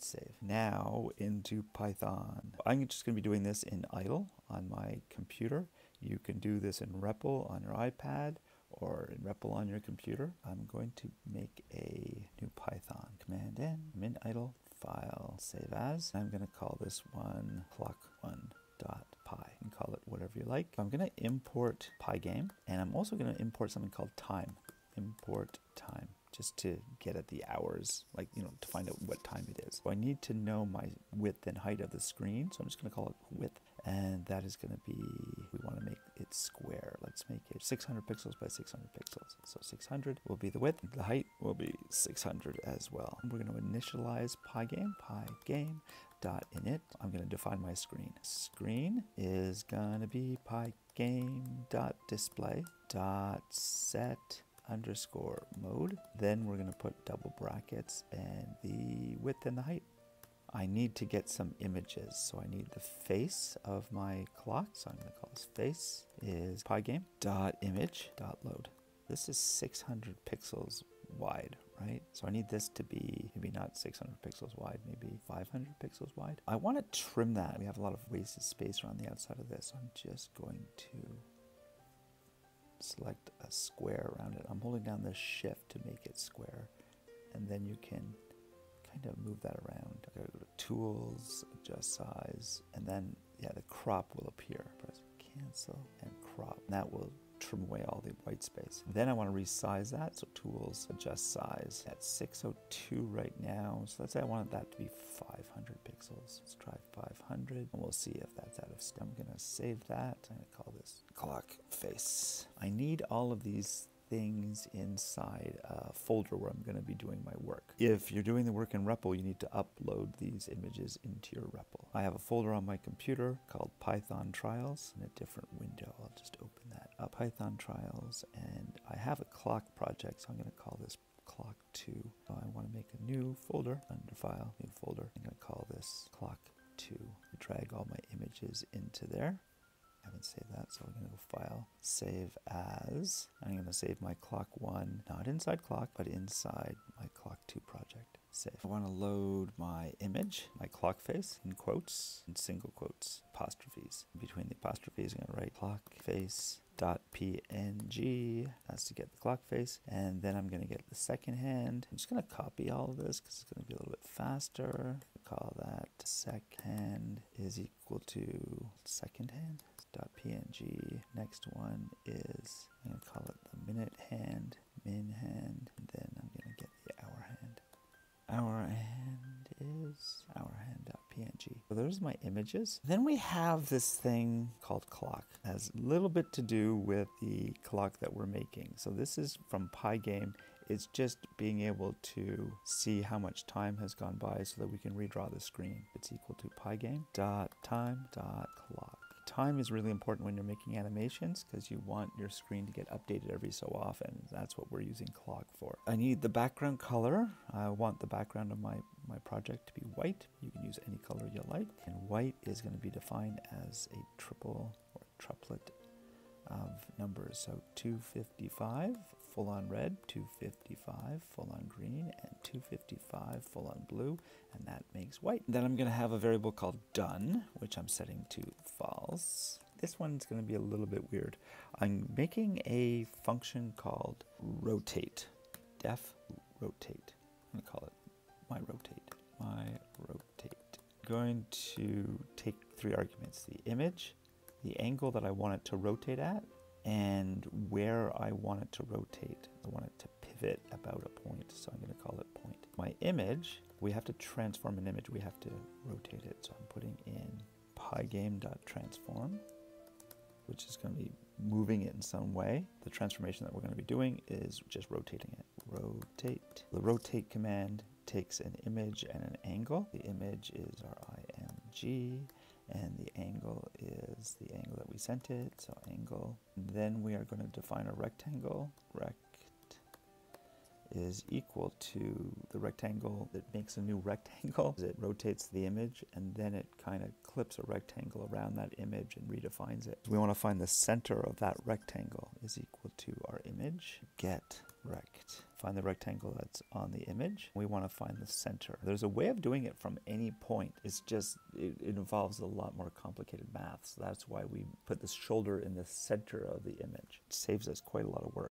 Save. Now into Python. I'm just going to be doing this in idle on my computer. You can do this in REPL on your iPad or in REPL on your computer. I'm going to make a new Python. Command N, min idle, file, save as. I'm going to call this one clock1.py and call it whatever you like. I'm going to import Pygame, and I'm also going to import something called time. Import time, just to get at the hours, like, to find out what time it is. So I need to know my width and height of the screen, so I'm just going to call it width, and that is going to be, we want to make it square. Let's make it 600 pixels by 600 pixels. So 600 will be the width, the height will be 600 as well. We're going to initialize Pygame, Pygame.init. I'm going to define my screen. Screen is going to be Pygame.display.set underscore mode. Then we're going to put double brackets and the width and the height. I need to get some images, so I need the face of my clock. So I'm going to call this face is pygame.image.load. This is 600 pixels wide, right? So I need this to be maybe not 600 pixels wide, maybe 500 pixels wide. I want to trim that. We have a lot of wasted space around the outside of this. So I'm just going to select a square around it. I'm holding down the shift to make it square, and then you can kind of move that around. I go to tools, adjust size, and then the crop will appear. Press cancel and crop. And that will trim away all the white space. Then I want to resize that, so tools, adjust size. At 602 right now, so let's say I wanted that to be 500 pixels. Let's try 500, and we'll see if that's out of step. I'm going to save that. I'm going to call this clock face. I need all of these things inside a folder where I'm going to be doing my work. If you're doing the work in REPL, you need to upload these images into your REPL. I have a folder on my computer called Python Trials in a different window. I'll just open that up. Python Trials, and I have a clock project, so I'm going to call this clock2. So I want to make a new folder under file, new folder. I'm going to call this clock2. Drag all my images into there. I haven't saved that, so we're going to go File, Save As. I'm going to save my clock1, not inside clock, but inside my clock2 project. Save. I want to load my image, my clock face, in quotes, in single quotes, apostrophes. Between the apostrophes, I'm going to write clock face.png. That's to get the clock face. And then I'm going to get the second hand. I'm just going to copy all of this because it's going to be a little bit faster. Call that second is equal to second hand. .png. Next one is, I'm going to call it the minute hand, min hand, and then I'm going to get the hour hand. Hour hand is hourhand.png. So there's my images. Then we have this thing called clock. It has a little bit to do with the clock that we're making. So this is from Pygame. It's just being able to see how much time has gone by so that we can redraw the screen. It's equal to pygame.time.clock. Time is really important when you're making animations because you want your screen to get updated every so often. That's what we're using clock for. I need the background color. I want the background of my project to be white. You can use any color you like. And white is going to be defined as a triple or triplet of numbers. So 255 full on red, 255 full on green, and 255 full on blue, and that makes white. Then I'm going to have a variable called done, which I'm setting to false. This one's going to be a little bit weird. I'm making a function called rotate, def rotate. I'm going to call it myRotate. Going to take 3 arguments: the image, the angle that I want it to rotate at, and where I want it to rotate. I want it to pivot about a point, so I'm going to call it point. My image, we have to transform an image. We have to rotate it, so I'm putting in pygame.transform, which is going to be moving it in some way. The transformation that we're going to be doing is just rotating it. Rotate. The rotate command takes an image and an angle. The image is our img, and the angle is the angle that we sent it, so angle. Then we are going to define a rectangle. Rect is equal to the rectangle that makes a new rectangle. It rotates the image, and then it kind of clips a rectangle around that image and redefines it. We want to find the center of that rectangle is equal to our image. Get rect. find the rectangle that's on the image. We want to find the center. There's a way of doing it from any point. It's just, it involves a lot more complicated math. So that's why we put the shoulder in the center of the image. It saves us quite a lot of work.